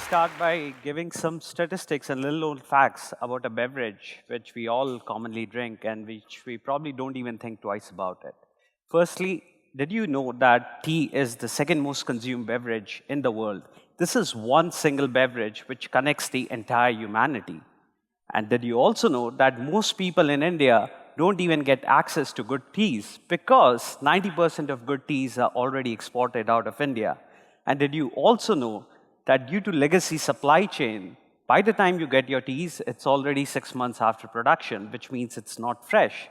start by giving some statistics and little known facts about a beverage which we all commonly drink and which we probably don't even think twice about it. Firstly, did you know that tea is the second most consumed beverage in the world? This is one single beverage which connects the entire humanity. And did you also know that most people in India don't even get access to good teas because 90% of good teas are already exported out of India? And did you also know that due to legacy supply chain, by the time you get your teas, it's already 6 months after production, which means it's not fresh.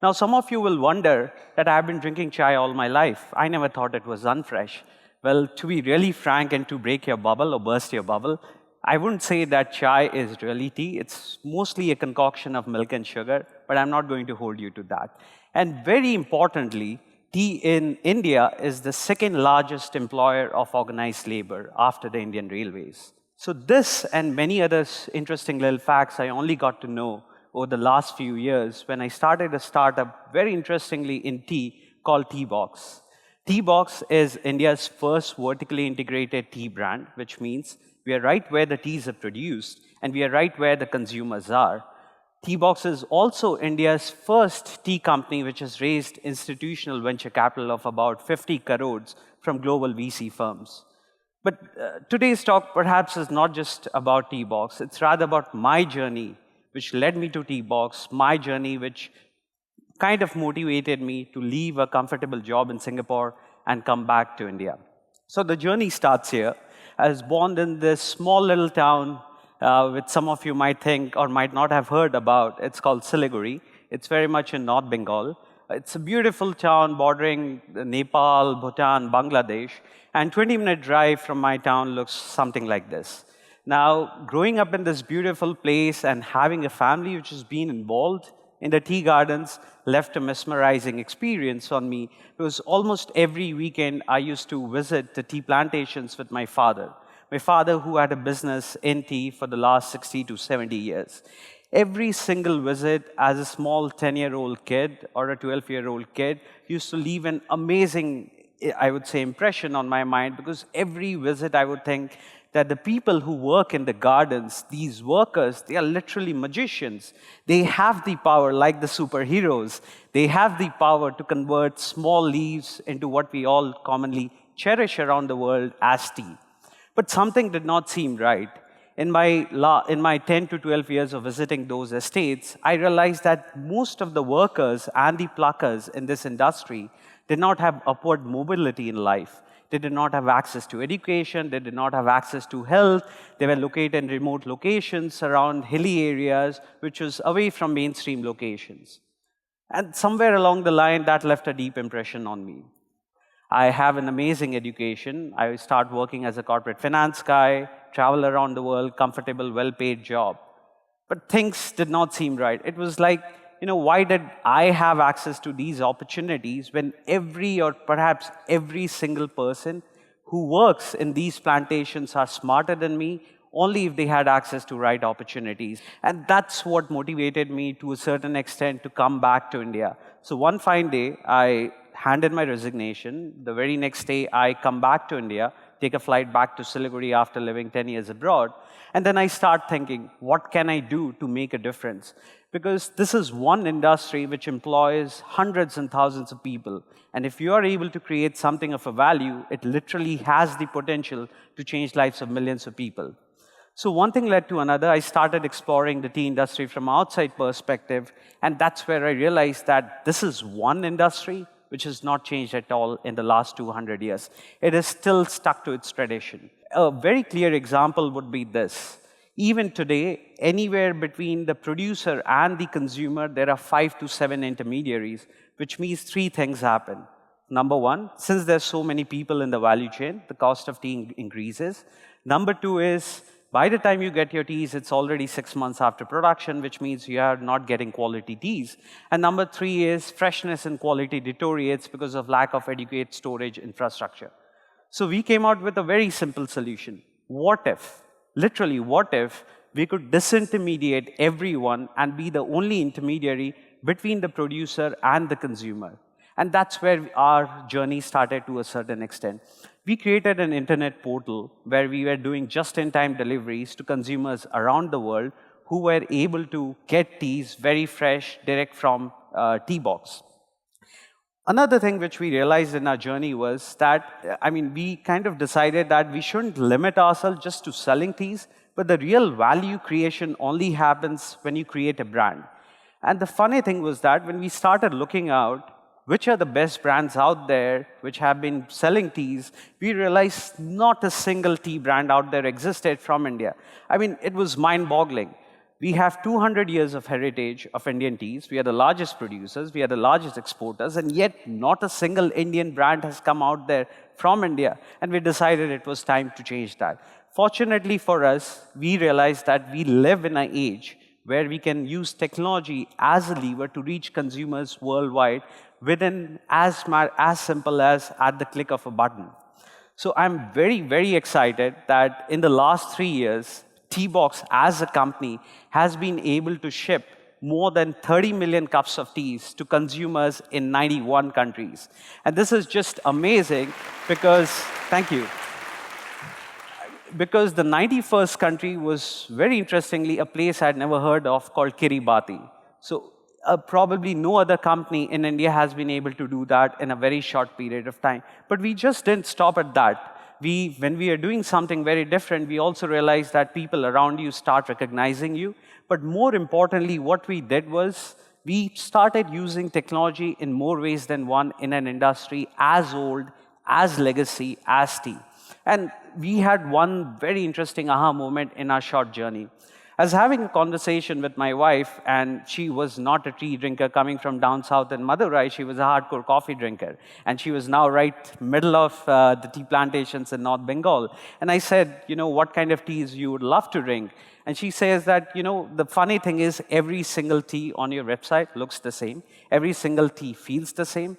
Now, some of you will wonder that I've been drinking chai all my life. I never thought it was unfresh. Well, to be really frank and to break your bubble or burst your bubble, I wouldn't say that chai is really tea. It's mostly a concoction of milk and sugar, but I'm not going to hold you to that. And very importantly, tea in India is the second largest employer of organized labor after the Indian Railways. So this and many other interesting little facts I only got to know over the last few years when I started a startup very interestingly in tea called Teabox. Teabox is India's first vertically integrated tea brand, which means we are right where the teas are produced and we are right where the consumers are. Teabox is also India's first tea company which has raised institutional venture capital of about 50 crores from global VC firms. But today's talk perhaps is not just about Teabox, it's rather about my journey which led me to Teabox, my journey which kind of motivated me to leave a comfortable job in Singapore and come back to India. So the journey starts here. I was born in this small little town which some of you might think or might not have heard about. It's called Siliguri. It's very much in North Bengal. It's a beautiful town bordering Nepal, Bhutan, Bangladesh, and 20-minute drive from my town looks something like this. Now, growing up in this beautiful place and having a family which has been involved in the tea gardens left a mesmerizing experience on me because almost every weekend I used to visit the tea plantations with my father. My father, who had a business in tea for the last 60 to 70 years. Every single visit as a small 10-year-old kid or a 12-year-old kid used to leave an amazing, I would say, impression on my mind because every visit I would think that the people who work in the gardens, these workers, they are literally magicians. They have the power, like the superheroes. They have the power to convert small leaves into what we all commonly cherish around the world as tea. But something did not seem right. In my 10 to 12 years of visiting those estates, I realized that most of the workers and the pluckers in this industry did not have upward mobility in life. They did not have access to education. They did not have access to health. They were located in remote locations around hilly areas, which was away from mainstream locations. And somewhere along the line, that left a deep impression on me. I have an amazing education. I start working as a corporate finance guy, travel around the world, comfortable, well-paid job. But things did not seem right. It was like, why did I have access to these opportunities when every or perhaps every single person who works in these plantations are smarter than me only if they had access to right opportunities. And that's what motivated me to a certain extent to come back to India. So one fine day, I handed my resignation. The very next day, I come back to India, take a flight back to Siliguri after living 10 years abroad. And then I start thinking, what can I do to make a difference? Because this is one industry which employs hundreds and thousands of people. And if you are able to create something of a value, it literally has the potential to change lives of millions of people. So one thing led to another. I started exploring the tea industry from an outside perspective. And that's where I realized that this is one industry which has not changed at all in the last 200 years. It is still stuck to its tradition. A very clear example would be this. Even today, anywhere between the producer and the consumer, there are 5 to 7 intermediaries, which means 3 things happen. Number one, since there's so many people in the value chain, the cost of tea increases. Number 2 is, by the time you get your teas, it's already 6 months after production, which means you are not getting quality teas. And number 3 is freshness and quality deteriorates because of lack of adequate storage infrastructure. So we came out with a very simple solution. What if, literally what if, we could disintermediate everyone and be the only intermediary between the producer and the consumer? And that's where our journey started to a certain extent. We created an internet portal where we were doing just-in-time deliveries to consumers around the world who were able to get teas very fresh, direct from Teabox. Another thing which we realized in our journey was that, we kind of decided that we shouldn't limit ourselves just to selling teas, but the real value creation only happens when you create a brand. And the funny thing was that when we started looking out, which are the best brands out there which have been selling teas, we realized not a single tea brand out there existed from India. It was mind-boggling. We have 200 years of heritage of Indian teas. We are the largest producers, we are the largest exporters, and yet not a single Indian brand has come out there from India. And we decided it was time to change that. Fortunately for us, we realized that we live in an age where we can use technology as a lever to reach consumers worldwide within as simple as at the click of a button. So I'm very, very excited that in the last 3 years, Teabox as a company has been able to ship more than 30 million cups of teas to consumers in 91 countries. And this is just amazing because, thank you, because the 91st country was, very interestingly, a place I'd never heard of called Kiribati. So probably no other company in India has been able to do that in a very short period of time. But we just didn't stop at that. When we are doing something very different, we also realized that people around you start recognizing you. But more importantly, what we did was we started using technology in more ways than one in an industry as old, as legacy, as tea. And we had one very interesting aha moment in our short journey. I was having a conversation with my wife, and she was not a tea drinker coming from down south in Madurai. She was a hardcore coffee drinker. And she was now right middle of the tea plantations in North Bengal. And I said, what kind of teas you would love to drink? And she says that, the funny thing is every single tea on your website looks the same. Every single tea feels the same.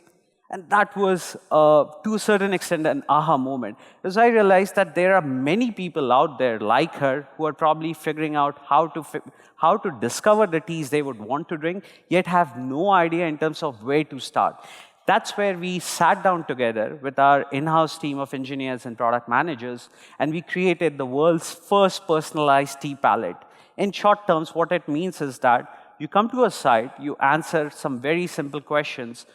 And that was, to a certain extent, an aha moment. Because I realized that there are many people out there like her who are probably figuring out how to discover the teas they would want to drink, yet have no idea in terms of where to start. That's where we sat down together with our in-house team of engineers and product managers, and we created the world's first personalized tea palette. In short terms, what it means is that you come to a site, you answer some very simple questions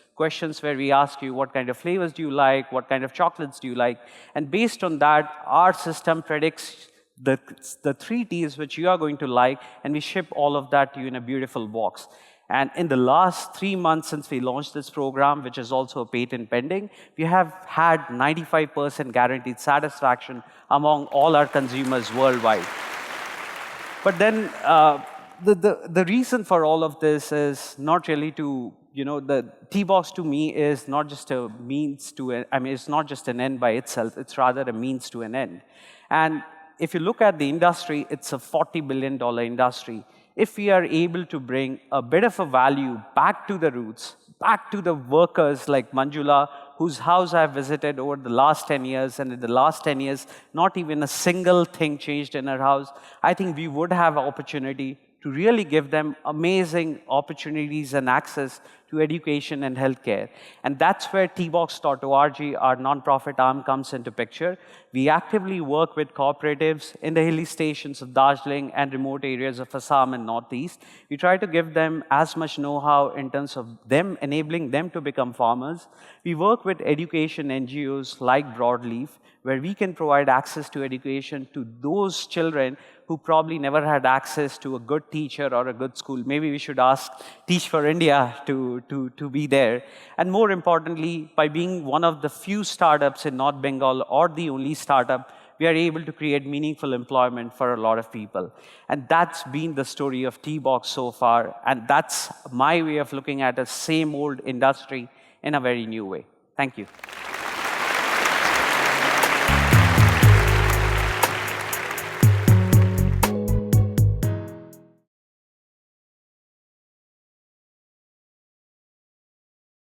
where we ask you what kind of flavors do you like, what kind of chocolates do you like, and based on that, our system predicts the 3 teas which you are going to like, and we ship all of that to you in a beautiful box. And in the last 3 months since we launched this program, which is also a patent pending, we have had 95% guaranteed satisfaction among all our consumers worldwide. But then, the reason for all of this is not really to, the Teabox to me is not just a means to, it's not just an end by itself, it's rather a means to an end. And if you look at the industry, it's a $40 billion industry. If we are able to bring a bit of a value back to the roots, back to the workers like Manjula, whose house I've visited over the last 10 years, and in the last 10 years, not even a single thing changed in her house, I think we would have opportunity to really give them amazing opportunities and access to education and healthcare. And that's where Teabox.org, our nonprofit arm, comes into picture. We actively work with cooperatives in the hilly stations of Darjeeling and remote areas of Assam and Northeast. We try to give them as much know-how in terms of them, enabling them to become farmers. We work with education NGOs like Broadleaf, where we can provide access to education to those children who probably never had access to a good teacher or a good school. Maybe we should ask Teach for India to be there. And more importantly, by being one of the few startups in North Bengal, or the only startup, we are able to create meaningful employment for a lot of people. And that's been the story of Teabox so far. And that's my way of looking at a same old industry in a very new way. Thank you.